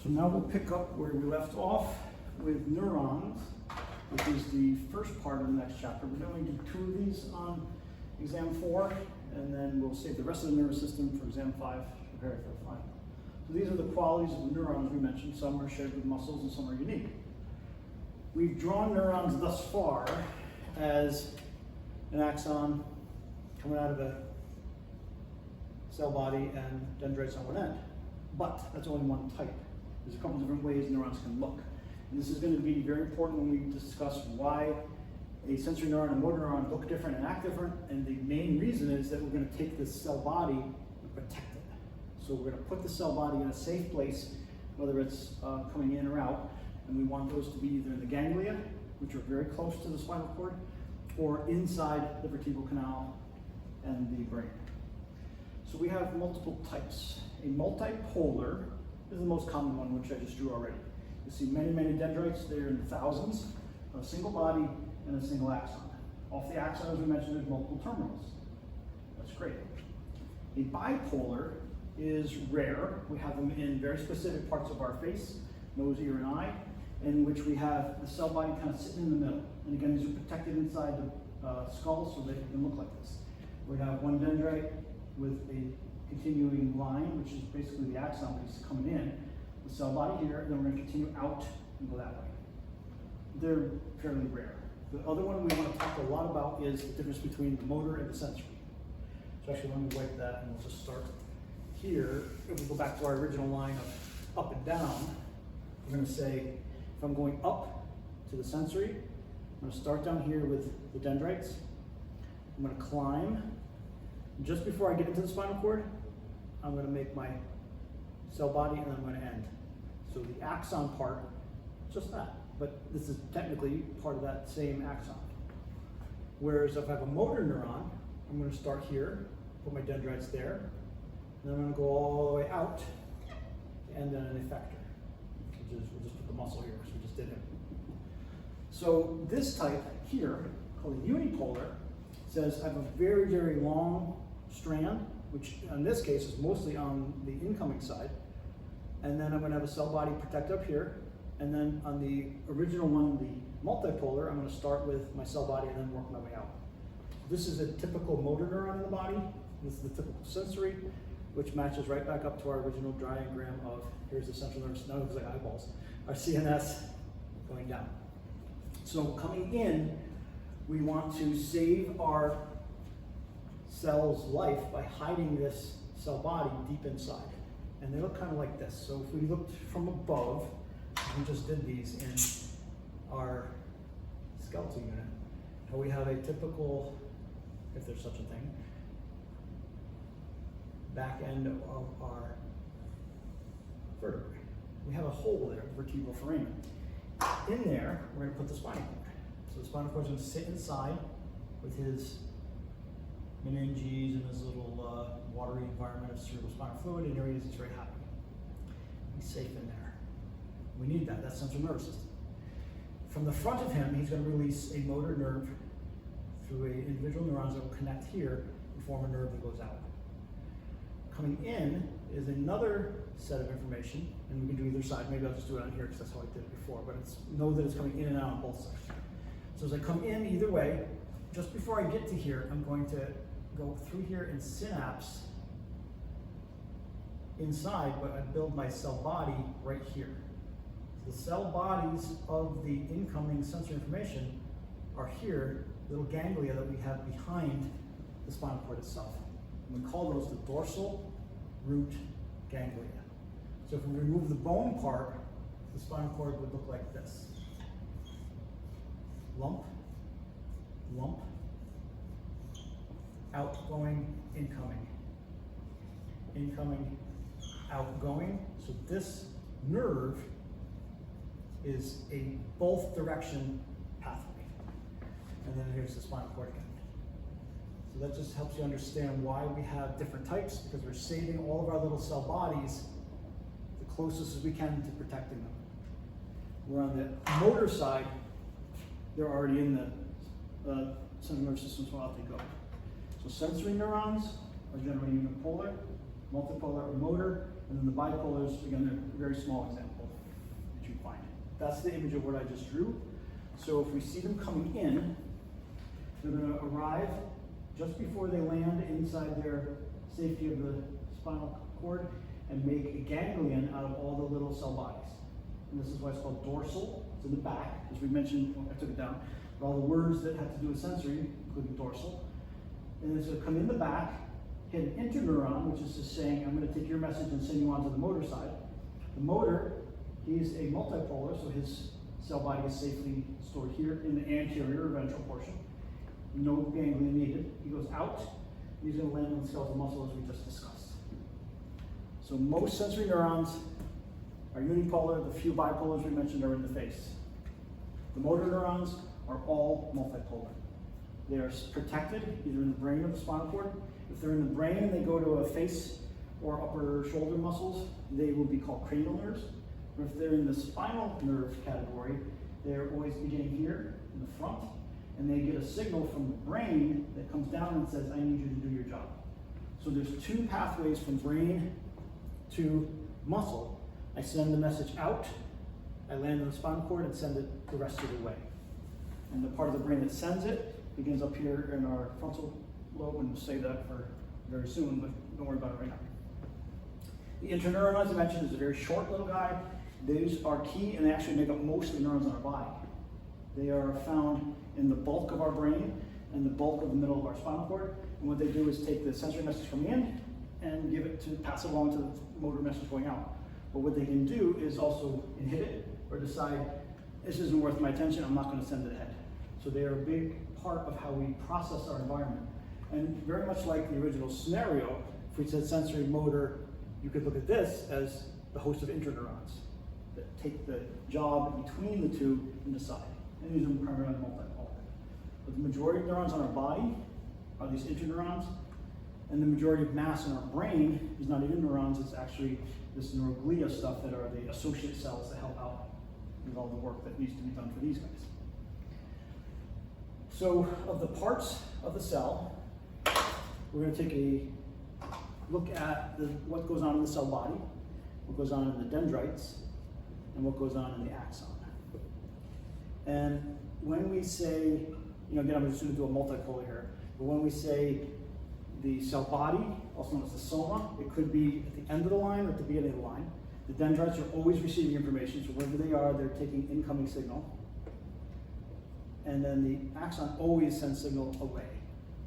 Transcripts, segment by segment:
So now we'll pick up where we left off with neurons, which is the first part of the next chapter. We're going to do 2 of these on exam 4, and then we'll save the rest of the nervous system for exam 5 to prepare for the final. So these are the qualities of the neurons we mentioned. Some are shared with muscles and some are unique. We've drawn neurons thus far as an axon coming out of a cell body and dendrites on one end. But that's only one type. There's a couple different ways neurons can look. And this is going to be very important when we discuss why a sensory neuron and motor neuron look different and act different. And the main reason is that we're going to take this cell body and protect it. So we're going to put the cell body in a safe place, whether it's coming in or out. And we want those to be either in the ganglia, which are very close to the spinal cord, or inside the vertebral canal and the brain. So we have multiple types. A multipolar is the most common one, which I just drew already. You see many, many dendrites. They're in the thousands, a single body and a single axon. Off the axon, as we mentioned, there's multiple terminals. That's great. A bipolar is rare. We have them in very specific parts of our face, nose, ear, and eye, in which we have the cell body kind of sitting in the middle. And again, these are protected inside the skull so they can look like this. We have one dendrite with a continuing line, which is basically the axon, which is coming in, the cell body here, and then we're going to continue out and go that way. They're fairly rare. The other one we want to talk a lot about is the difference between the motor and the sensory. So actually, let me wipe that and we'll just start here. If we go back to our original line of up and down, we're going to say, if I'm going up to the sensory, I'm going to start down here with the dendrites. I'm going to climb. Just before I get into the spinal cord, I'm going to make my cell body and then I'm going to end. So the axon part, just that. But this is technically part of that same axon. Whereas if I have a motor neuron, I'm going to start here, put my dendrites there, and then I'm going to go all the way out to end on an effector. We'll just put the muscle here because we just did it. So this type here, called a unipolar, says I have a very, very long strand, which in this case is mostly on the incoming side. And then I'm going to have a cell body protect up here. And then on the original one, the multipolar, I'm going to start with my cell body and then work my way out. This is a typical motor neuron in the body. This is the typical sensory, which matches right back up to our original diagram of, here's the central nervous, no, it looks like eyeballs, our CNS going down. So coming in, we want to save our cell's life by hiding this cell body deep inside. And they look kind of like this. So if we looked from above, we just did these in our skeletal unit, and we have a typical, if there's such a thing, back end of our vertebrae. We have a hole there, vertebral foramen. In there, we're going to put the spinal cord. So the spinal cord is going to sit inside with his meninges and his little watery environment of cerebrospinal fluid in areas he's very happy. He's safe in there. We need that. That's central nervous system. From the front of him, he's going to release a motor nerve through individual neurons that will connect here and form a nerve that goes out. Coming in is another set of information, and we can do either side. Maybe I'll just do it on here because that's how I did it before, but know that it's coming in and out on both sides. So as I come in either way, just before I get to here, I'm going to go through here and synapse inside, but I build my cell body right here. So the cell bodies of the incoming sensory information are here, little ganglia that we have behind the spinal cord itself. And we call those the dorsal root ganglia. So if we remove the bone part, the spinal cord would look like this. Lump, lump, outgoing, incoming. Incoming, outgoing. So this nerve is a both direction pathway. And then here's the spinal cord again. So that just helps you understand why we have different types, because we're saving all of our little cell bodies the closest as we can to protecting them. We're on the motor side, they're already in the central nervous system, so out they go. So sensory neurons are generally unipolar, multipolar or motor, and then the bipolars, again, they're a very small example that you find. That's the image of what I just drew. So if we see them coming in, they're going to arrive just before they land inside their safety of the spinal cord and make a ganglion out of all the little cell bodies. And this is why it's called dorsal. It's in the back, as we mentioned, I took it down, but all the words that have to do with sensory, including dorsal. And it's going to come in the back, hit an interneuron, which is just saying, I'm going to take your message and send you on to the motor side. The motor, he's a multipolar, so his cell body is safely stored here in the anterior or ventral portion. No ganglion needed. He goes out, and he's going to land on the skeletal muscle as we just discussed. So most sensory neurons are unipolar. The few bipolars we mentioned are in the face. The motor neurons are all multipolar. They are protected either in the brain or the spinal cord. If they're in the brain and they go to a face or upper shoulder muscles, they will be called cranial nerves. Or if they're in the spinal nerve category, they're always beginning here in the front, and they get a signal from the brain that comes down and says, I need you to do your job. So there's two pathways from brain to muscle. I send the message out, I land on the spinal cord and send it the rest of the way. And the part of the brain that sends it begins up here in our frontal lobe, and we'll say that for very soon, but don't worry about it right now. The interneuron, as I mentioned, is a very short little guy. These are key, and they actually make up most of the neurons in our body. They are found in the bulk of our brain and the bulk of the middle of our spinal cord. And what they do is take the sensory message coming in and give it to pass it along to the motor message going out. But what they can do is also inhibit or decide, this isn't worth my attention, I'm not going to send it ahead. So they are a big part of how we process our environment. And very much like the original scenario, if we said sensory motor, you could look at this as the host of interneurons that take the job between the two and decide. And these are primarily multipolar. But the majority of neurons on our body are these interneurons, and the majority of mass in our brain is not even neurons, it's actually this neuroglia stuff that are the associate cells that help out with all the work that needs to be done for these guys. So of the parts of the cell, we're going to take a look at what goes on in the cell body, what goes on in the dendrites, and what goes on in the axon. And when we say, again, I'm just going to do a multipolar here, but when we say the cell body, also known as the soma, it could be at the end of the line or at the beginning of the line. The dendrites are always receiving information, so wherever they are, they're taking incoming signal. And then the axon always sends signal away.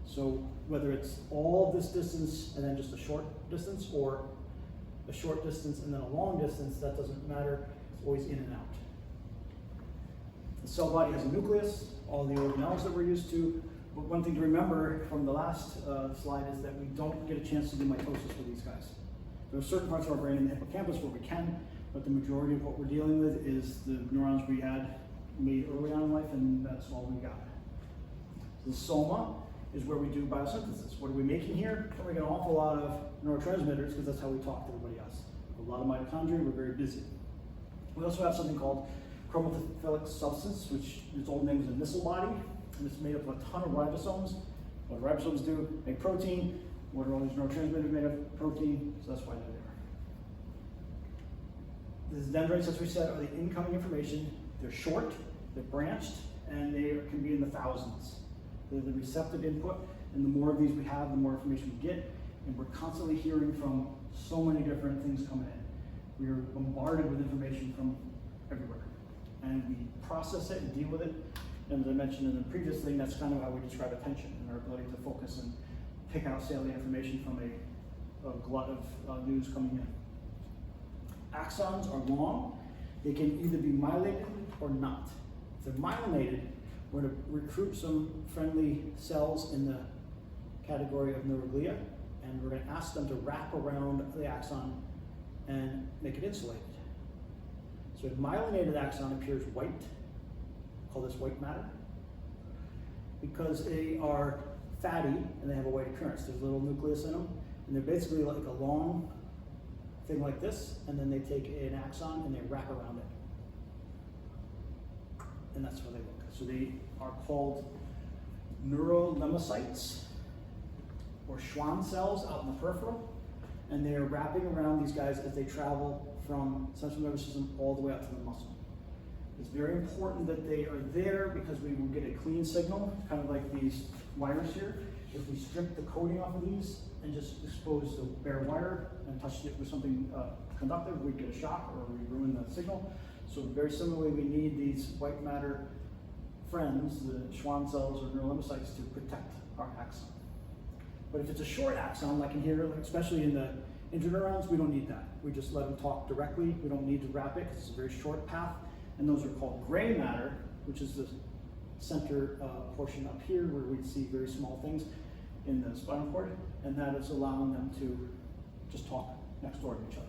So whether it's all this distance and then just a short distance, or a short distance and then a long distance, that doesn't matter. It's always in and out. The cell body has a nucleus, all the organelles that we're used to. But one thing to remember from the last slide is that we don't get a chance to do mitosis with these guys. There are certain parts of our brain in the hippocampus where we can, but the majority of what we're dealing with is the neurons we had made early on in life, and that's all we got. The soma is where we do biosynthesis. What are we making here? We're making an awful lot of neurotransmitters because that's how we talk to everybody else. A lot of mitochondria, we're very busy. We also have something called chromatophilic substance, which its old name is a missile body, and it's made up of a ton of ribosomes. What do ribosomes do? Make protein. What are all these neurotransmitters made of? Protein, so that's why they're there. These dendrites, as we said, are the incoming information. They're short, they're branched, and they can be in the thousands. They're the receptive input, and the more of these we have, the more information we get, and we're constantly hearing from so many different things coming in. We are bombarded with information from everywhere, and we process it and deal with it. And as I mentioned in the previous thing, that's kind of how we describe attention and our ability to focus and pick out salient information from a glut of news coming in. Axons are long. They can either be myelinated or not. If they're myelinated, we're going to recruit some friendly cells in the category of neuroglia, and we're going to ask them to wrap around the axon and make it insulated. So a myelinated axon appears white. Call this white matter, because they are fatty and they have a white appearance. There's a little nucleus in them, and they're basically like a long thing like this, and then they take an axon and they wrap around it. And that's how they look. So they are called neurolemmacytes, or Schwann cells out in the peripheral. and they are wrapping around these guys as they travel from central nervous system all the way up to the muscle. It's very important that they are there because we will get a clean signal, kind of like these wires here. If we strip the coating off of these and just expose the bare wire and touch it with something conductive, we get a shock or we ruin the signal. So very similarly, we need these white matter friends, the Schwann cells or neurolemmacytes, to protect our axon. But if it's a short axon, like in here, especially in the interneurons, we don't need that. We just let them talk directly. We don't need to wrap it because it's a very short path. And those are called gray matter, which is the center portion up here where we see very small things in the spinal cord. And that is allowing them to just talk next door to each other.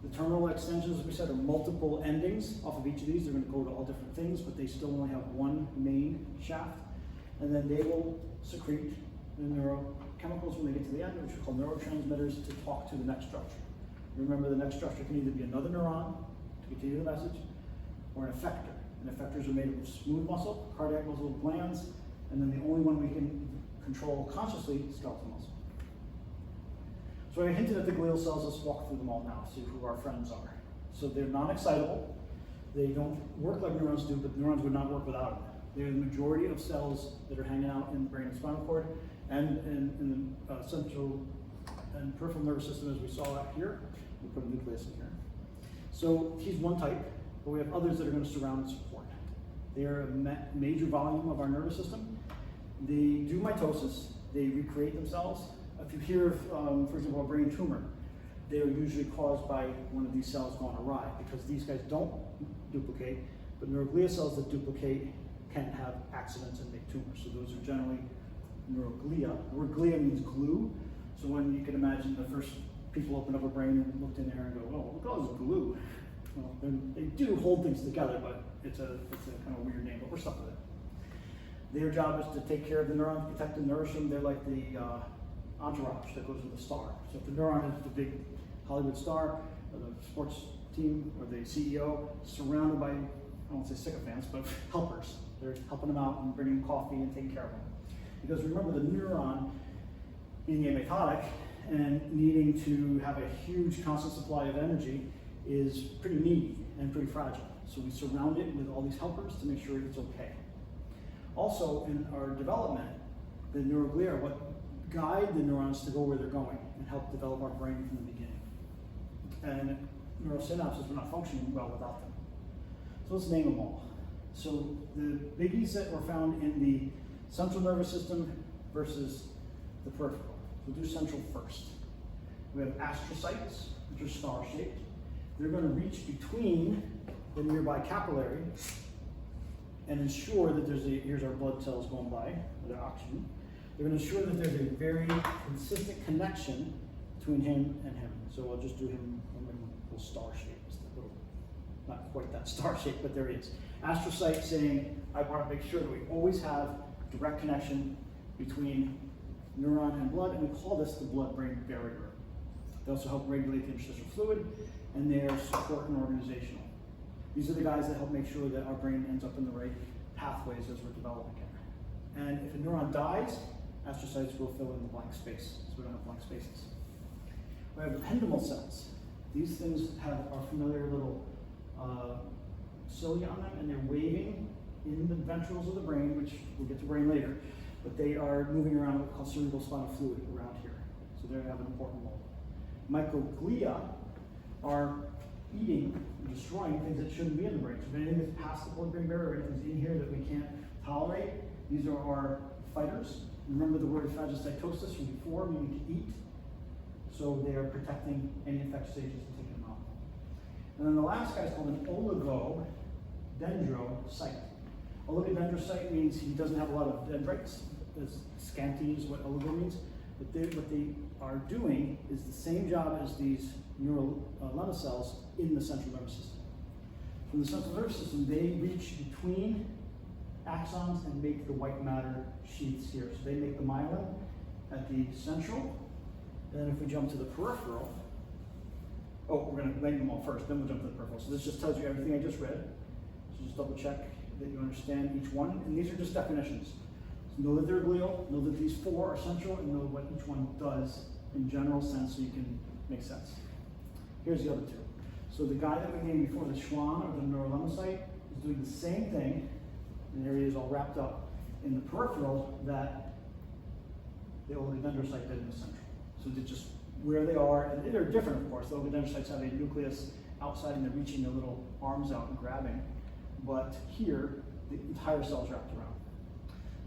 The terminal extensions, as we said, are multiple endings off of each of these. They're going to go to all different things, but they still only have one main shaft. And then they will secrete the neurochemicals when they get to the end, which are called neurotransmitters, to talk to the next structure. Remember, the next structure can either be another neuron to continue the message, or an effector. And effectors are made of smooth muscle, cardiac muscle, glands, and then the only one we can control consciously is skeletal muscle. So I hinted at the glial cells. Let's walk through them all now, see who our friends are. So they're non-excitable. They don't work like neurons do, but neurons would not work without them. They're the majority of cells that are hanging out in the brain and spinal cord and in the central and peripheral nervous system, as we saw out here. We put a nucleus in here. So he's one type, but we have others that are going to surround and support. They are a major volume of our nervous system. They do mitosis. They recreate themselves. If you hear of, for example, a brain tumor, they are usually caused by one of these cells going awry because these guys don't duplicate, but neuroglia cells that duplicate can have accidents and make tumors. So those are generally neuroglia. The word glia means glue. So when you can imagine the first people open up a brain and looked in there and go, oh, look at all this glue. Well, they do hold things together, but it's a kind of weird name, but we're stuck with it. Their job is to take care of the neurons, protect and nourish them. They're like the entourage that goes with the star. So if the neuron is the big Hollywood star, or the sports team, or the CEO, surrounded by, I won't say sycophants, but helpers. They're helping them out and bringing coffee and taking care of them. Because remember, the neuron being amitotic and needing to have a huge constant supply of energy is pretty needy and pretty fragile. So we surround it with all these helpers to make sure it's okay. Also, in our development, the neuroglia are what guide the neurons to go where they're going and help develop our brain from the beginning. And neurosynapses were not functioning well without them. So let's name them all. So the biggies that were found in the central nervous system versus the peripheral. We'll do central first. We have astrocytes, which are star-shaped. They're going to reach between the nearby capillary and ensure that here's our blood cells going by, their oxygen. They're going to ensure that there's a very consistent connection between him and him. So I'll just do him a little star shape. It's a little, not quite that star shape, but there he is. Astrocyte saying, I want to make sure that we always have direct connection between neuron and blood, and we call this the blood-brain barrier. They also help regulate the interstitial fluid, and they are support and organizational. These are the guys that help make sure that our brain ends up in the right pathways as we're developing it. And if a neuron dies, astrocytes will fill in the blank space, so we don't have blank spaces. We have ependymal cells. These things have our familiar little cilia on them, and they're waving in the ventricles of the brain, which we'll get to brain later, but they are moving around what's called cerebrospinal fluid around here. So they have an important role. Microglia are eating and destroying things that shouldn't be in the brain. So if anything that's past the blood-brain barrier, or anything's in here that we can't tolerate, these are our fighters. Remember the word phagocytosis from before, meaning to eat. So they are protecting any infectious agents and taking them out. And then the last guy is called an oligodendrocyte. Oligodendrocyte means he doesn't have a lot of dendrites, as scanty is what oligo means. But what they are doing is the same job as these neurolemma cells in the central nervous system. From the central nervous system, they reach between axons and make the white matter sheaths here. So they make the myelin at the central. And then if we jump to the peripheral, we're going to name them all first, then we'll jump to the peripheral. So this just tells you everything I just read. So just double check that you understand each one. And these are just definitions. So know that they're glial, know that these four are central, and know what each one does in general sense so you can make sense. Here's the other two. So the guy that we named before, the Schwann or the neurolemmacyte, is doing the same thing, and there he is all wrapped up in the peripheral that the oligodendrocyte did in the central. So they're just where they are, and they're different, of course. The oligodendrocytes have a nucleus outside and they're reaching their little arms out and grabbing. But here, the entire cell is wrapped around.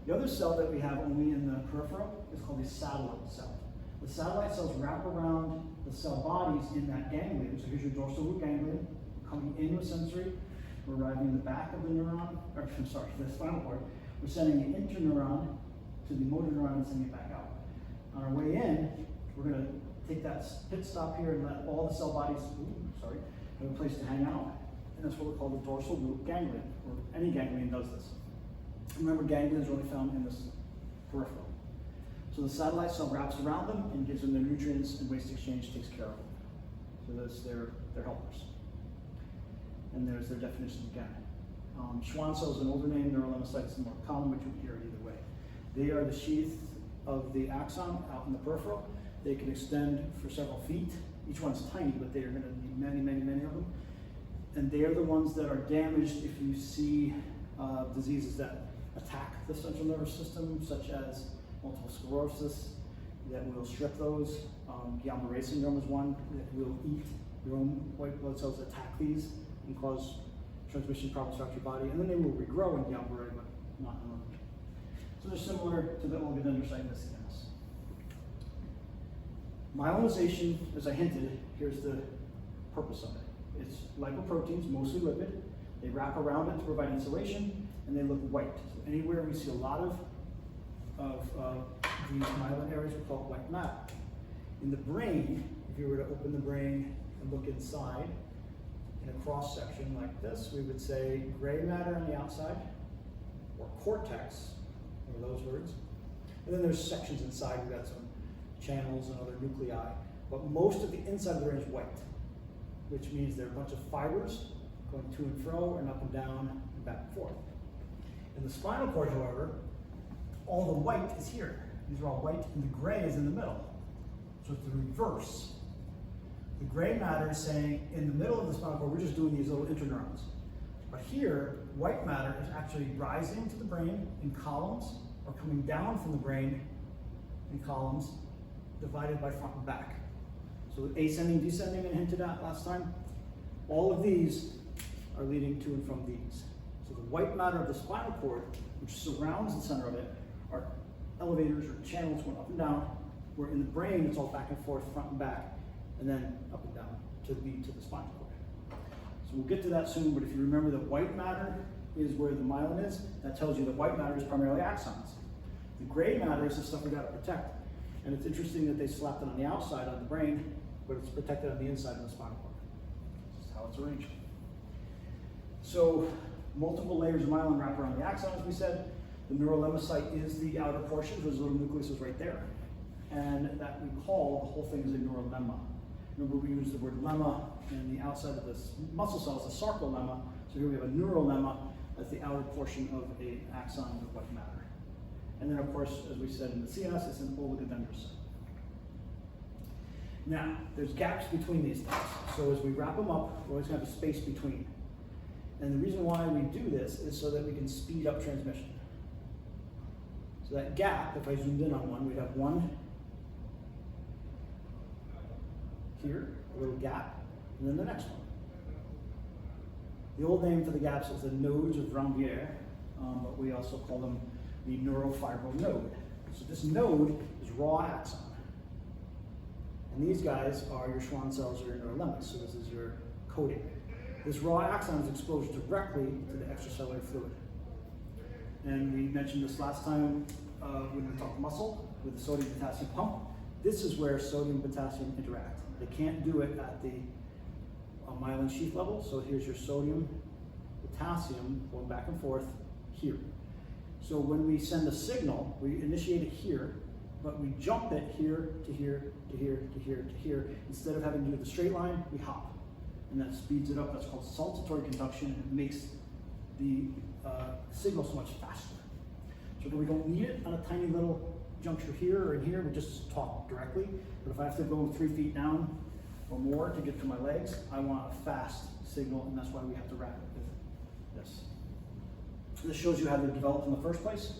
The other cell that we have only in the peripheral is called the satellite cell. The satellite cells wrap around the cell bodies in that ganglion. So here's your dorsal root ganglion coming in with sensory. We're arriving in the back of the neuron, or I'm sorry, the spinal cord. We're sending the interneuron to the motor neuron and sending it back out. On our way in, we're going to take that pit stop here and let all the cell bodies, have a place to hang out. And that's what we call the dorsal root ganglion, or any ganglion does this. Remember, ganglion is only found in this peripheral. So the satellite cell wraps around them and gives them their nutrients, and waste exchange takes care of them. So that's their helpers. And there's their definition again. Schwann cell is an older name, neurolemmacyte is the more common, which you can hear either way. They are the sheath of the axon out in the peripheral. They can extend for several feet. Each one's tiny, but they are going to need many, many, many of them. And they are the ones that are damaged if you see diseases that attack the central nervous system, such as multiple sclerosis, that will strip those. Guillain-Barré syndrome is one that will eat your own white blood cells, attack these, and cause transmission problems throughout your body. And then they will regrow in Guillain-Barré, but not in others. So they're similar to the oligodendrocyte in this CNS. Myelinization, as I hinted, here's the purpose of it. It's lipoproteins, mostly lipid. They wrap around it to provide insulation, and they look white. So anywhere we see a lot of these myelin areas, we call it white matter. In the brain, if you were to open the brain and look inside, in a cross section like this, we would say gray matter on the outside, or cortex, or those words. And then there's sections inside, we've got some channels and other nuclei, but most of the inside of the brain is white, which means there are a bunch of fibers going to and fro and up and down and back and forth. In the spinal cord, however, all the white is here. These are all white, and the gray is in the middle. So it's the reverse. The gray matter is saying, in the middle of the spinal cord, we're just doing these little interneurons. But here, white matter is actually rising to the brain in columns, or coming down from the brain in columns, divided by front and back. So ascending, descending, I hinted at last time. All of these are leading to and from these. So the white matter of the spinal cord, which surrounds the center of it, are elevators or channels going up and down, where in the brain it's all back and forth, front and back, and then up and down to lead to the spinal cord. So we'll get to that soon, but if you remember that white matter is where the myelin is, that tells you that white matter is primarily axons. The gray matter is the stuff we got to protect. And it's interesting that they slapped it on the outside of the brain, but it's protected on the inside of the spinal cord. This is how it's arranged. So multiple layers of myelin wrap around the axon, as we said. The neurolemmacyte is the outer portion, those little nucleus is right there. And that we call, the whole thing is a neurolemma. Remember, we use the word lemma, and the outside of this muscle cell is a sarcolemma. So here we have a neurolemma as the outer portion of an axon with white matter. And then, of course, as we said in the CNS, it's an oligodendrocyte. Now, there's gaps between these things. So as we wrap them up, we're always going to have a space between. And the reason why we do this is so that we can speed up transmission. So that gap, if I zoomed in on one, we'd have one here, a little gap, and then the next one. The old name for the gaps is the nodes of Ranvier, but we also call them the neurofibril node. So this node is raw axon. And these guys are your Schwann cells or your neurolemmas, so this is your coating. This raw axon is exposed directly to the extracellular fluid. And we mentioned this last time when we talked muscle with the sodium-potassium pump. This is where sodium and potassium interact. They can't do it at the myelin sheath level, so here's your sodium, potassium going back and forth here. So when we send a signal, we initiate it here, but we jump it here to here to here to here to here. Instead of having to do the straight line, we hop. And that speeds it up. That's called saltatory conduction, and it makes the signal so much faster. So we don't need it on a tiny little juncture here or in here, we just talk directly. But if I have to go 3 feet down or more to get to my legs, I want a fast signal, and that's why we have to wrap it with this. This shows you how they're developed in the first place.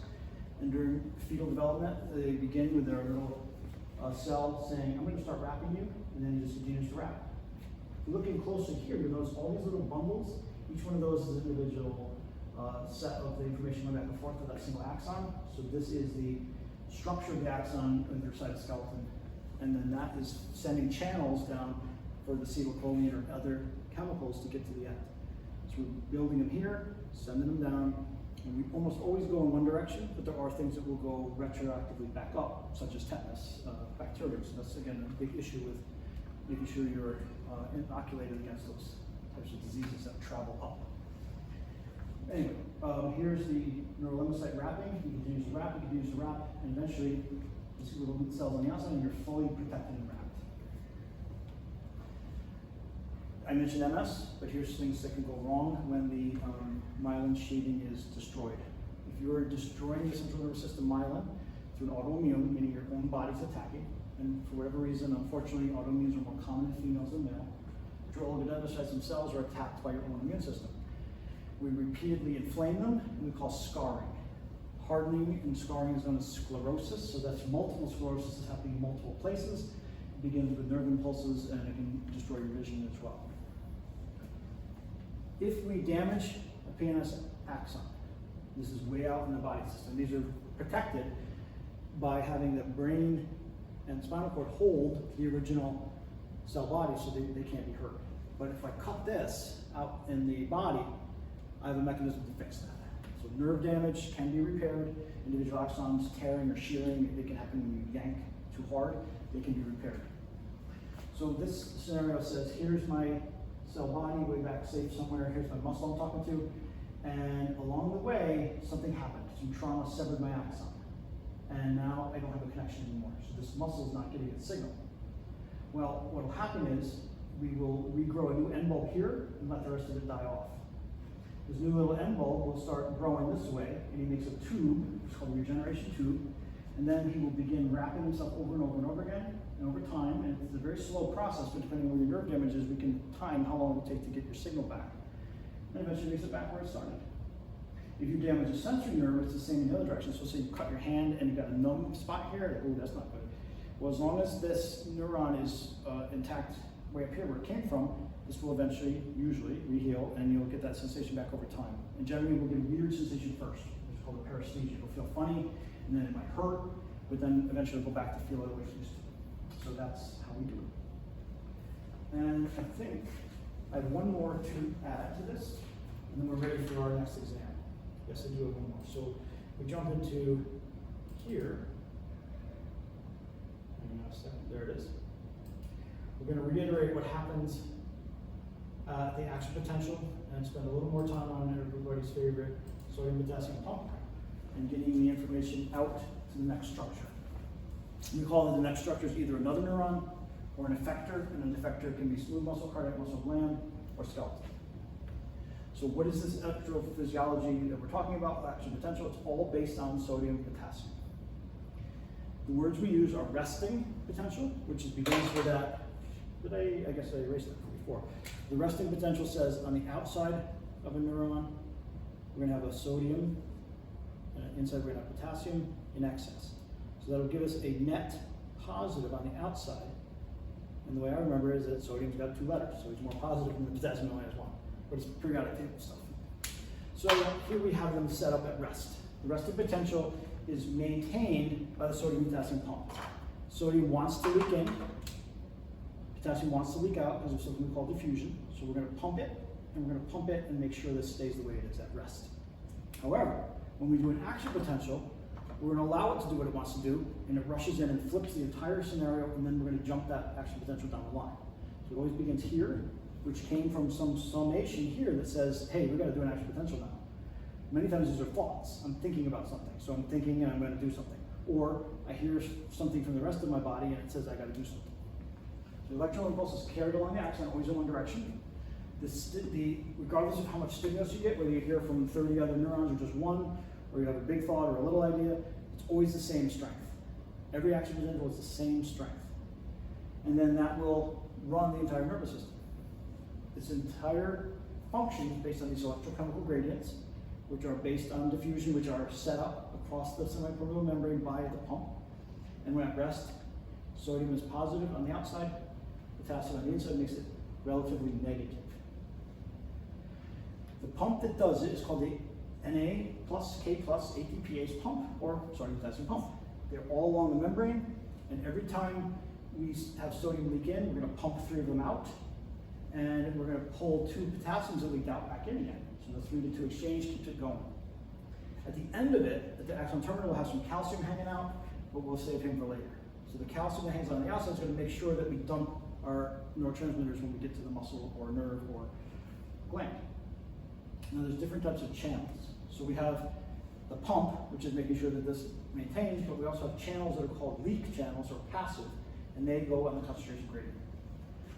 And during fetal development, they begin with their little cell saying, I'm going to start wrapping you, and then it just continues to wrap. Looking closer here, you notice all these little bundles. Each one of those is an individual set of the information going back and forth with that single axon. So this is the structure of the axon on their cytoskeleton, and then that is sending channels down for the acetylcholine or other chemicals to get to the end. So we're building them here, sending them down, and we almost always go in one direction, but there are things that will go retroactively back up, such as tetanus bacteria. So that's, again, a big issue with making sure you're inoculated against those types of diseases that travel up. Anyway, here's the neurolemmacyte wrapping. You continues to wrap, and eventually you see little cells on the outside, and you're fully protected and wrapped. I mentioned MS, but here's things that can go wrong when the myelin sheathing is destroyed. If you're destroying the central nervous system myelin through an autoimmune, meaning your own body's attacking, and for whatever reason, unfortunately, autoimmunes are more common in females than male, your oligodendrocytes themselves are attacked by your own immune system. We repeatedly inflame them, and we call scarring. Hardening and scarring is known as sclerosis, so that's multiple sclerosis is happening in multiple places. It begins with nerve impulses, and it can destroy your vision as well. If we damage a PNS axon, this is way out in the body system. These are protected by having the brain and spinal cord hold the original cell body so they can't be hurt. But if I cut this out in the body, I have a mechanism to fix that. So nerve damage can be repaired. Individual axons tearing or shearing, it can happen when you yank too hard, they can be repaired. So this scenario says, here's my cell body, way back safe somewhere, here's my muscle I'm talking to, and along the way, something happened. Some trauma severed my axon. And now I don't have a connection anymore. So this muscle is not getting its signal. Well, what will happen is we will regrow a new end bulb here and let the rest of it die off. This new little end bulb will start growing this way, and he makes a tube, it's called a regeneration tube, and then he will begin wrapping himself over and over and over again, and over time, and it's a very slow process, but depending on where your nerve damage is, we can time how long it will take to get your signal back. And eventually it makes it back where it started. If you damage a sensory nerve, it's the same in the other direction. So say you cut your hand and you've got a numb spot here, oh, that's not good. Well, as long as this neuron is intact way up here where it came from, this will eventually, usually, re-heal, and you'll get that sensation back over time. And generally, we'll get a weird sensation first. It's called a paresthesia. It'll feel funny, and then it might hurt, but then eventually it'll go back to feel the way it used to. So that's how we do it. And I think I have one more to add to this, and then we're ready for our next exam. Yes, I do have one more. So we jump into here. Hang on a second. There it is. We're going to reiterate what happens at the action potential and spend a little more time on everybody's favorite sodium potassium pump and getting the information out to the next structure. We call the next structure is either another neuron or an effector, and an effector can be smooth muscle, cardiac muscle, gland, or skeleton. So what is this electrophysiology that we're talking about, action potential? It's all based on sodium potassium. The words we use are resting potential, which begins with that. I guess I erased that before. The resting potential says on the outside of a neuron, we're going to have a sodium, and inside we're going to have potassium in excess. So that'll give us a net positive on the outside. And the way I remember it is that sodium's got 2 letters, so it's more positive than the potassium only has 1. But it's periodic table stuff. So here we have them set up at rest. The resting potential is maintained by the sodium potassium pump. Sodium wants to leak in, potassium wants to leak out because of something we call diffusion. So we're going to pump it, and we're going to pump it and make sure this stays the way it is at rest. However, when we do an action potential, we're going to allow it to do what it wants to do, and it rushes in and flips the entire scenario, and then we're going to jump that action potential down the line. So it always begins here, which came from some summation here that says, hey, we've got to do an action potential now. Many times these are thoughts. I'm thinking about something, so I'm thinking and I'm going to do something. Or I hear something from the rest of my body and it says I got to do something. The electrical impulse is carried along the axon, always in one direction. Regardless of how much stimulus you get, whether you hear from 30 other neurons or just one, or you have a big thought or a little idea, it's always the same strength. Every action potential is the same strength. And then that will run the entire nervous system. Its entire function is based on these electrochemical gradients, which are based on diffusion, which are set up across the semipermeable membrane by the pump. And when at rest, sodium is positive on the outside, potassium on the inside makes it relatively negative. The pump that does it is called the Na plus K plus ATPase pump, or sodium potassium pump. They're all along the membrane, and every time we have sodium leak in, we're going to pump 3 of them out, and we're going to pull 2 potassiums that leaked out back in again. So the 3 to 2 exchange keeps it going. At the end of it, at the axon terminal, we'll have some calcium hanging out, but we'll save him for later. So the calcium that hangs on the outside is going to make sure that we dump our neurotransmitters when we get to the muscle or nerve or gland. Now there's different types of channels. So we have the pump, which is making sure that this maintains, but we also have channels that are called leak channels or passive, and they go on the concentration gradient.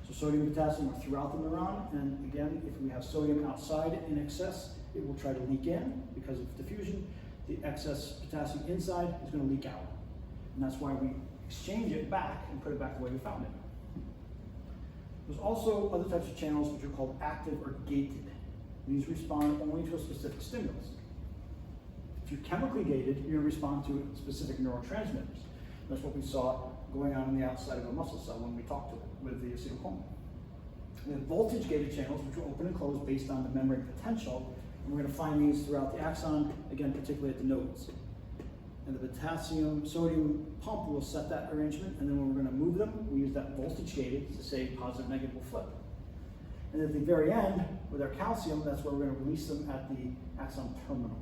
So sodium and potassium are throughout the neuron, and again, if we have sodium outside in excess, it will try to leak in because of diffusion. The excess potassium inside is going to leak out. And that's why we exchange it back and put it back the way we found it. There's also other types of channels which are called active or gated. These respond only to a specific stimulus. If you're chemically gated, you're going to respond to specific neurotransmitters. That's what we saw going on the outside of a muscle cell when we talked to it with the acetylcholine. We have voltage gated channels which will open and close based on the membrane potential, and we're going to find these throughout the axon, again particularly at the nodes. And the potassium sodium pump will set that arrangement, and then when we're going to move them, we use that voltage gated to say positive negative will flip. And at the very end, with our calcium, that's where we're going to release them at the axon terminal.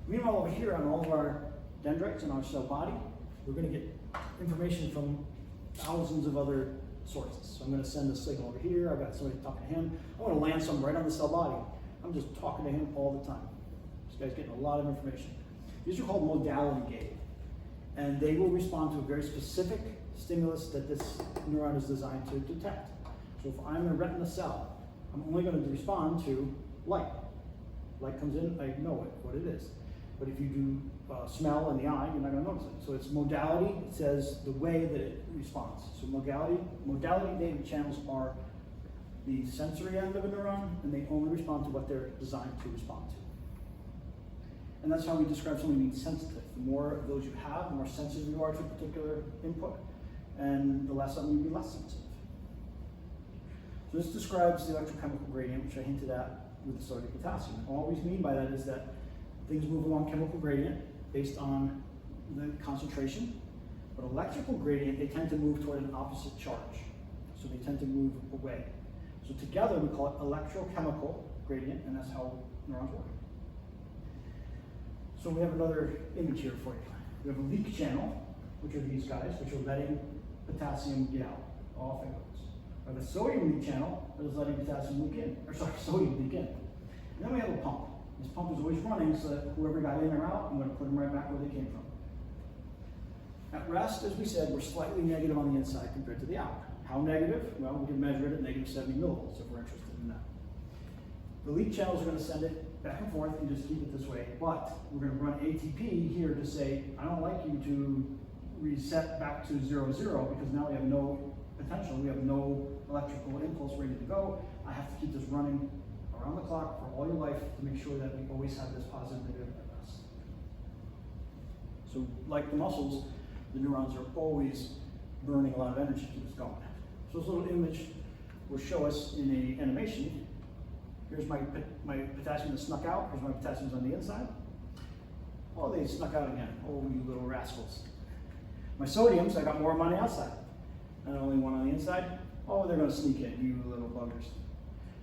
Meanwhile, over here on all of our dendrites in our cell body, we're going to get information from thousands of other sources. So I'm going to send a signal over here. I've got somebody talking to him. I want to land something right on the cell body. I'm just talking to him all the time. This guy's getting a lot of information. These are called modality gated, and they will respond to a very specific stimulus that this neuron is designed to detect. So if I'm in a retina cell, I'm only going to respond to light. Light comes in, I know it, what it is. But if you do smell in the eye, you're not going to notice it. So it's modality, it says the way that it responds. So modality gated channels are the sensory end of a neuron, and they only respond to what they're designed to respond to. And that's how we describe something being sensitive. The more of those you have, the more sensitive you are to a particular input, and the less something you'll be less sensitive. So this describes the electrochemical gradient, which I hinted at with the sodium potassium. All we mean by that is that things move along chemical gradient based on the concentration, but electrical gradient, they tend to move toward an opposite charge. So they tend to move away. So together we call it electrochemical gradient, and that's how neurons work. So we have another image here for you. We have a leak channel, which are these guys, which are letting potassium get out. Off it goes. We have a sodium leak channel that is letting potassium leak in, or sorry, sodium leak in. And then we have a pump. This pump is always running so that whoever got in or out, I'm going to put them right back where they came from. At rest, as we said, we're slightly negative on the inside compared to the out. How negative? Well, we can measure it at negative 70 millivolts if we're interested in that. The leak channels are going to send it back and forth and just keep it this way, but we're going to run ATP here to say, I don't like you to reset back to 0, 0, because now we have no potential, we have no electrical impulse ready to go. I have to keep this running around the clock for all your life to make sure that we always have this positive negative at rest. So like the muscles, the neurons are always burning a lot of energy to keep us going. So this little image will show us in an animation. Here's my potassium that snuck out. Here's my potassiums on the inside. Oh, they snuck out again. Oh, you little rascals. My sodiums, I got more of them on the outside. And only one on the inside. Oh, they're going to sneak in, you little buggers.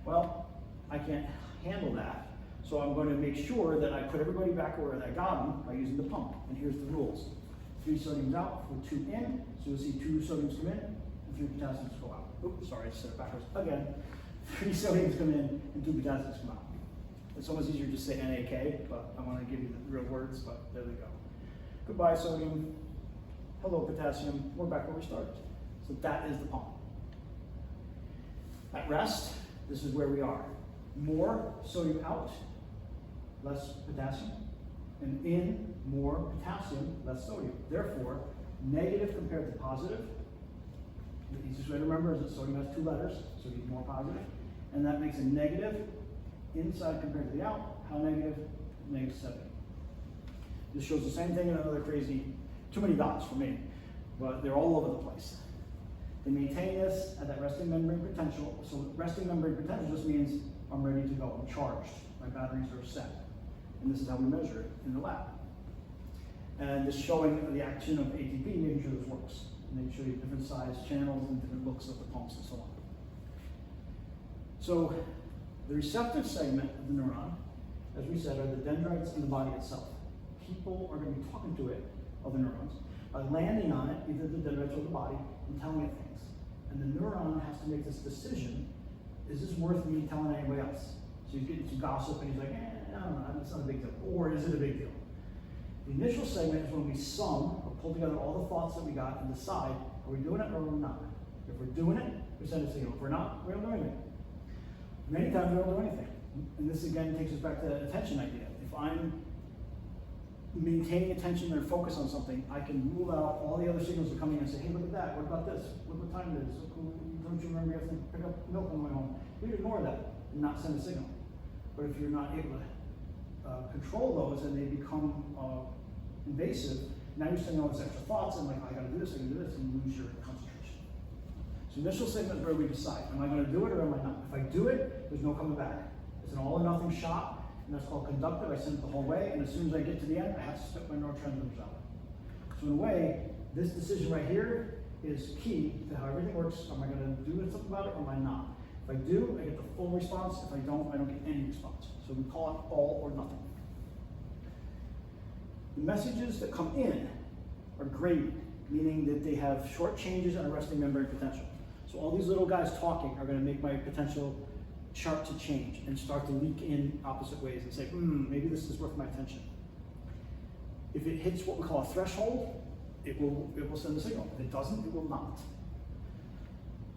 Well, I can't handle that. So I'm going to make sure that I put everybody back where I got them by using the pump. And here's the rules. 3 sodiums out, with 2 in. So you'll see 2 sodiums come in, and 3 potassiums go out. Oops, sorry, I said it backwards again. 3 sodiums come in, and 2 potassiums come out. It's almost easier to just say NaK, but I want to give you the real words, but there we go. Goodbye, sodium. Hello, potassium. We're back where we started. So that is the pump. At rest, this is where we are. More sodium out, less potassium. And in, more potassium, less sodium. Therefore, negative compared to positive. The easiest way to remember is that sodium has 2 letters, so you need more positive. And that makes a negative inside compared to the out. How negative? Negative 7. This shows the same thing in another crazy, too many dots for me, but they're all over the place. They maintain this at that resting membrane potential. So resting membrane potential just means I'm ready to go, I'm charged, my batteries are set. And this is how we measure it in the lab. And this showing the action of ATP, making sure this works. And they show you different size channels and different looks of the pumps and so on. So the receptive segment of the neuron, as we said, are the dendrites in the body itself. People are going to be talking to it, other neurons, by landing on it, either the dendrites or the body, and telling it things. And the neuron has to make this decision, is this worth me telling anybody else? So he's getting to gossip and he's like, I don't know, it's not a big deal. Or is it a big deal? The initial segment is when we sum or pull together all the thoughts that we got and decide, are we doing it or we're not? If we're doing it, we send a signal. If we're not, we don't do anything. Many times we don't do anything. And this again takes us back to that attention idea. If I'm maintaining attention or focus on something, I can rule out all the other signals that come in and say, hey, look at that, what about this? Look what time it is. Don't you remember you have to pick up milk on the way home? We ignore that and not send a signal. But if you're not able to control those and they become invasive, now you're sending all these extra thoughts and like, I gotta do this, and you lose your concentration. So initial segment is where we decide, am I gonna do it or am I not? If I do it, there's no coming back. It's an all or nothing shot. And that's called conductive. I send it the whole way, and as soon as I get to the end, I have to spit my neurotransmitters out. So in a way, this decision right here is key to how everything works. Am I going to do something about it or am I not? If I do, I get the full response. If I don't get any response. So we call it all or nothing. The messages that come in are graded, meaning that they have short changes in a resting membrane potential. So all these little guys talking are going to make my potential chart to change and start to leak in opposite ways and say, maybe this is worth my attention. If it hits what we call a threshold, it will send a signal. If it doesn't, it will not.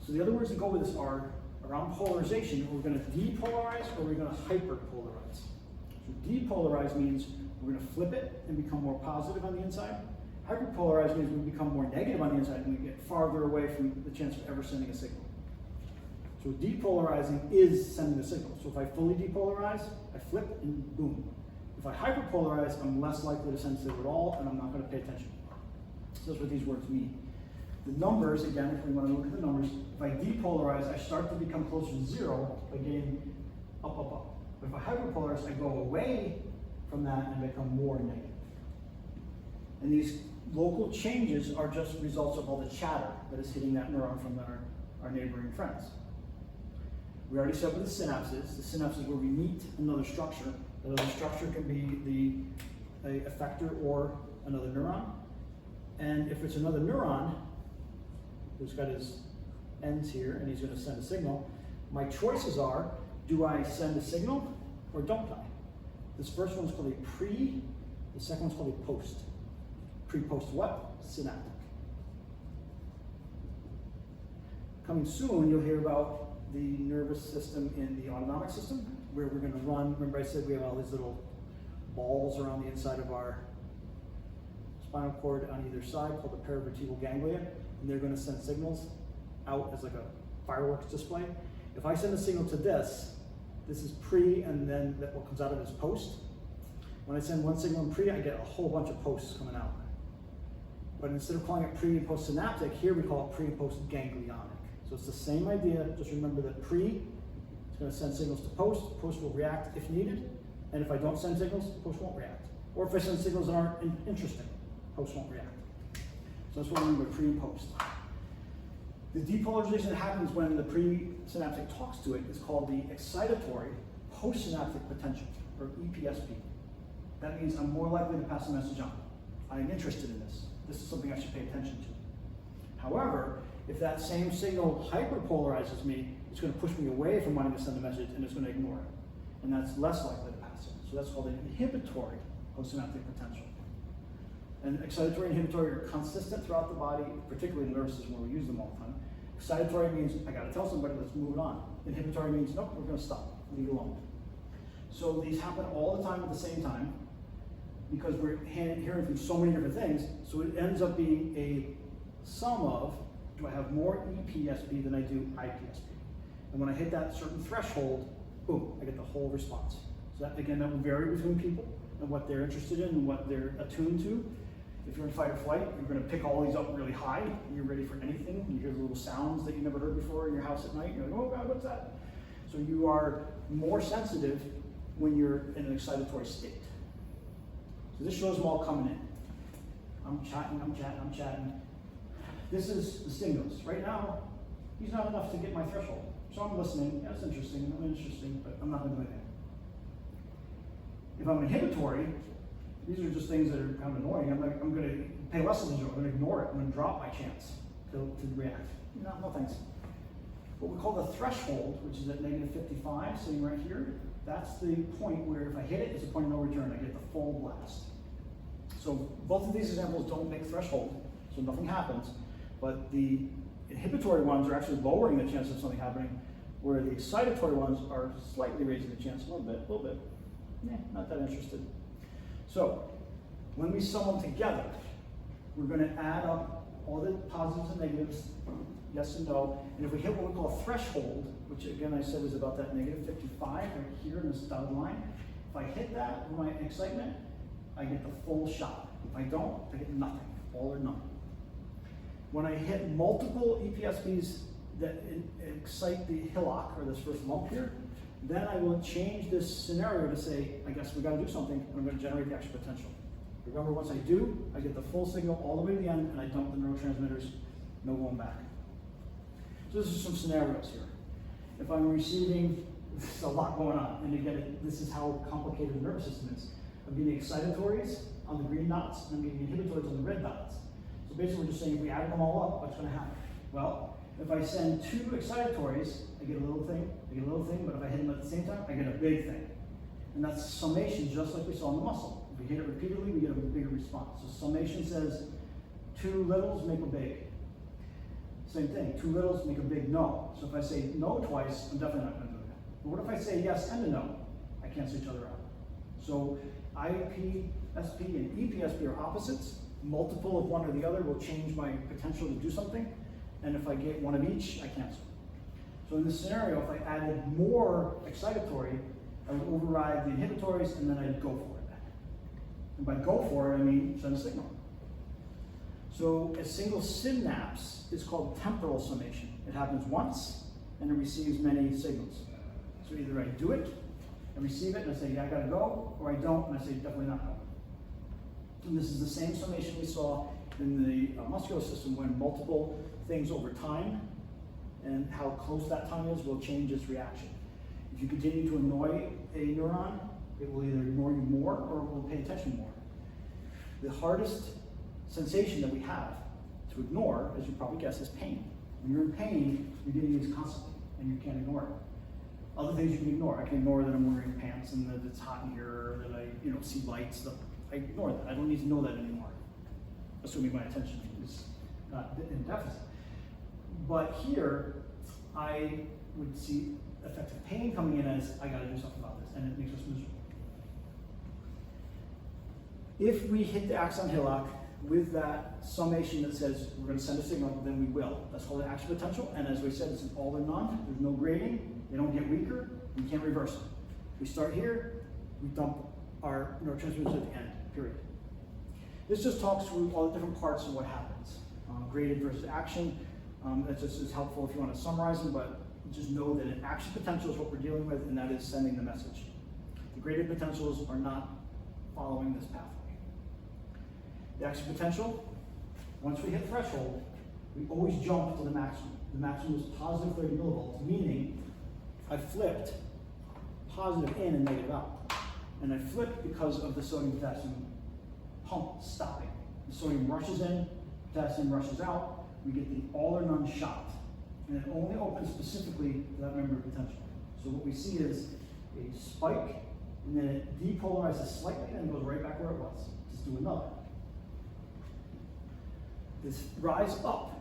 So the other words that go with this are around polarization. We're going to depolarize or we're going to hyperpolarize. So depolarize means we're going to flip it and become more positive on the inside. Hyperpolarize means we become more negative on the inside and we get farther away from the chance of ever sending a signal. So depolarizing is sending a signal. So if I fully depolarize, I flip and boom. If I hyperpolarize, I'm less likely to send a signal at all and I'm not going to pay attention. So that's what these words mean. The numbers, again, if we want to look at the numbers, if I depolarize, I start to become closer to 0 by getting up, up, up. But if I hyperpolarize, I go away from that and become more negative. And these local changes are just results of all the chatter that is hitting that neuron from our neighboring friends. We already said with the synapses. The synapse is where we meet another structure. That other structure can be the effector or another neuron. And if it's another neuron who's got his ends here and he's going to send a signal, my choices are, do I send a signal or don't I? This first one's called a pre, the second one's called a post. Pre-post what? Synaptic. Coming soon, you'll hear about the nervous system in the autonomic system, where we're going to run. Remember I said we have all these little balls around the inside of our spinal cord on either side called the paravertebral ganglia, and they're going to send signals out as like a fireworks display. If I send a signal to this is pre, and then what comes out of it is post. When I send one signal in pre, I get a whole bunch of posts coming out. But instead of calling it pre and post synaptic, here we call it pre and post ganglionic. So it's the same idea, just remember that pre is going to send signals to post will react if needed, and if I don't send signals, post won't react. Or if I send signals that aren't interesting, post won't react. So that's what we mean by pre and post. The depolarization that happens when the presynaptic talks to it is called the excitatory postsynaptic potential, or EPSP. That means I'm more likely to pass a message on. I'm interested in this. This is something I should pay attention to. However, if that same signal hyperpolarizes me, it's going to push me away from wanting to send a message and it's going to ignore it. And that's less likely to pass it. So that's called an inhibitory postsynaptic potential. And excitatory and inhibitory are consistent throughout the body, particularly in the nervous system where we use them all the time. Excitatory means, I got to tell somebody, let's move it on. Inhibitory means, nope, we're going to stop, leave it alone. So these happen all the time at the same time, because we're hearing from so many different things, so it ends up being a sum of, do I have more EPSP than I do IPSP? And when I hit that certain threshold, boom, I get the whole response. So that, again, that will vary between people and what they're interested in and what they're attuned to. If you're in fight or flight, you're going to pick all these up really high, and you're ready for anything. You hear the little sounds that you never heard before in your house at night, and you're like, oh God, what's that? So you are more sensitive when you're in an excitatory state. So this shows them all coming in. I'm chatting. This is the stimulus. Right now, he's not enough to get my threshold. So I'm listening. Yeah, that's interesting, but I'm not going to do anything. If I'm inhibitory, these are just things that are kind of annoying. I'm going to pay less attention. I'm going to ignore it. I'm going to drop my chance to react. No thanks. What we call the threshold, which is at -55, sitting right here, that's the point where if I hit it, it's a point of no return. I get the full blast. So both of these examples don't make threshold, so nothing happens. But the inhibitory ones are actually lowering the chance of something happening, where the excitatory ones are slightly raising the chance a little bit. Not that interested. So when we sum them together, we're going to add up all the positives and negatives, yes and no. And if we hit what we call threshold, which again I said is about that -55 right here in this dotted line, if I hit that with my excitement, I get the full shot. If I don't, I get nothing, all or none. When I hit multiple EPSPs that excite the hillock, or this first lump here, then I will change this scenario to say, I guess we got to do something, and I'm going to generate the extra potential. Remember, once I do, I get the full signal all the way to the end, and I dump the neurotransmitters, no going back. So this is some scenarios here. If I'm receiving, there's a lot going on, and again, this is how complicated the nervous system is. I'm getting excitatories on the green dots, and I'm getting inhibitories on the red dots. So basically, we're just saying if we add them all up, what's going to happen? Well, if I send 2 excitatories, I get a little thing, but if I hit them at the same time, I get a big thing. And that's summation, just like we saw in the muscle. If we hit it repeatedly, we get a bigger response. So summation says 2 littles make a big. Same thing, 2 littles make a big no. So if I say no twice, I'm definitely not going to do that. But what if I say yes and a no? I cancel each other out. So IPSP and EPSP are opposites. Multiple of one or the other will change my potential to do something. And if I get one of each, I cancel. So in this scenario, if I added more excitatory, I would override the inhibitories, and then I'd go for it. And by go for it, I mean send a signal. So a single synapse is called temporal summation. It happens once, and it receives many signals. So either I do it, I receive it, and I say, yeah, I gotta go, or I don't, and I say, definitely not going. And this is the same summation we saw in the muscular system, when multiple things over time and how close that time is will change its reaction. If you continue to annoy a neuron, it will either ignore you more or it will pay attention more. The hardest sensation that we have to ignore, as you probably guess, is pain. When you're in pain, you're getting these constantly, and you can't ignore it. Other things you can ignore. I can ignore that I'm wearing pants and that it's hot in here, or that I see lights. I ignore that. I don't need to know that anymore, assuming my attention is not in deficit. But here, I would see effective pain coming in as, I gotta do something about this, and it makes us miserable. If we hit the axon hillock with that summation that says we're gonna send a signal, then we will. That's called the action potential, and as we said, it's an all or none. There's no grading, they don't get weaker, we can't reverse them. We start here, we dump our neurotransmitters at the end, period. This just talks through all the different parts of what happens. Graded versus action. That just is helpful if you want to summarize them, but just know that an action potential is what we're dealing with, and that is sending the message. The graded potentials are not following this pathway. The action potential, once we hit threshold, we always jump to the maximum. The maximum is positive 30 millivolts, meaning I flipped positive in and negative out. And I flipped because of the sodium-potassium pump stopping. The sodium rushes in, potassium rushes out, we get the all or none shot. And it only opens specifically to that membrane potential. So what we see is a spike, and then it depolarizes slightly and goes right back where it was. Just do another. This rise up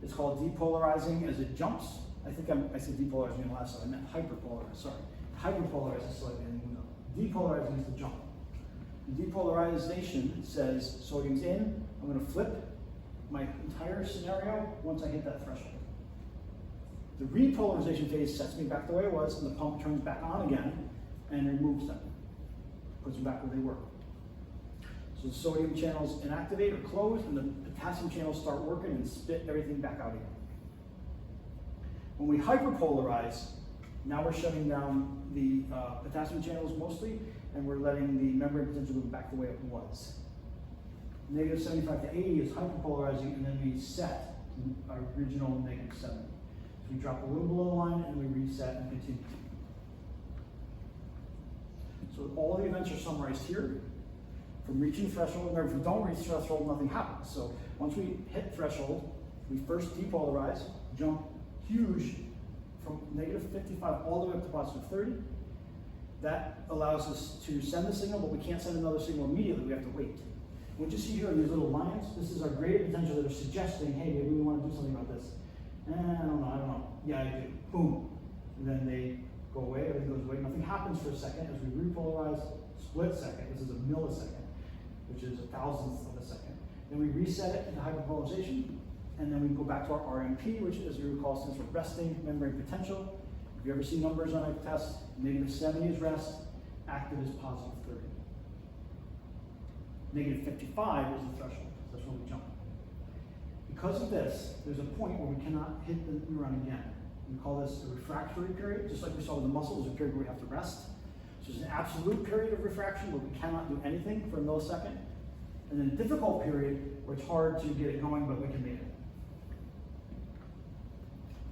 is called depolarizing as it jumps. I think I said depolarizing in the last slide. I meant hyperpolarized, sorry. Hyperpolarizes slightly and then move up. Depolarizing is the jump. The depolarization says sodium's in, I'm going to flip my entire scenario once I hit that threshold. The repolarization phase sets me back the way it was, and the pump turns back on again and removes them, puts them back where they were. So the sodium channels inactivate or close, and the potassium channels start working and spit everything back out again. When we hyperpolarize, now we're shutting down the potassium channels mostly, and we're letting the membrane potential move back the way it was. Negative 75 to 80 is hyperpolarizing, and then we set to our original negative 70. So we drop a little below the line, and we reset and continue. So all the events are summarized here. From reaching threshold, remember, if we don't reach threshold, nothing happens. So once we hit threshold, we first depolarize, jump huge from negative 55 all the way up to positive 30. That allows us to send the signal, but we can't send another signal immediately, we have to wait. What you see here are these little lines. This is our gradient potential that are suggesting, hey, maybe we want to do something about this. I don't know. Yeah, I do. Boom. And then they go away, everything goes away. Nothing happens for a second as we repolarize, split second. This is a millisecond, which is a thousandth of a second. Then we reset it into hyperpolarization, and then we go back to our RMP, which, as you recall, stands for resting membrane potential. If you ever see numbers on a test, negative 70 is rest, active is positive 30. Negative 55 is the threshold. That's when we jump. Because of this, there's a point where we cannot hit the neuron again. We call this a refractory period, just like we saw with the muscle, there's a period where we have to rest. So there's an absolute period of refraction where we cannot do anything for a millisecond, and then a difficult period where it's hard to get it going, but we can make it.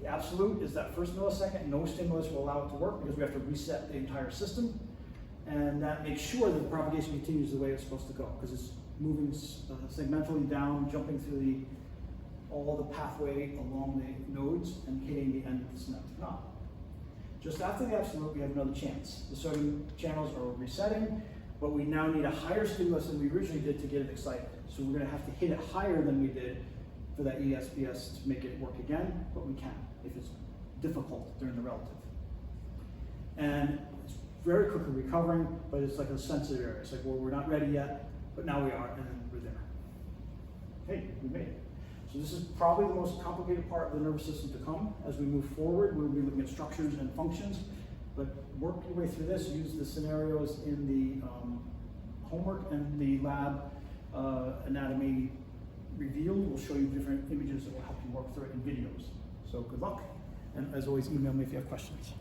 The absolute is that first millisecond, no stimulus will allow it to work because we have to reset the entire system, and that makes sure that the propagation continues the way it's supposed to go, because it's moving segmentally down, jumping through all the pathway along the nodes and hitting the end of the synaptic knob. Just after the absolute, we have another chance. The sodium channels are resetting, but we now need a higher stimulus than we originally did to get it excited. So we're going to have to hit it higher than we did for that ESPS to make it work again, but we can if it's difficult during the relative. And it's very quickly recovering, but it's like a sensitive area. It's like, well, we're not ready yet, but now we are, and then we're there. Hey, we made it. So this is probably the most complicated part of the nervous system to come. As we move forward, we'll be looking at structures and functions, but work your way through this, use the scenarios in the homework and the lab anatomy reveal. We'll show you different images that will help you work through it in videos. So good luck, and as always, email me if you have questions.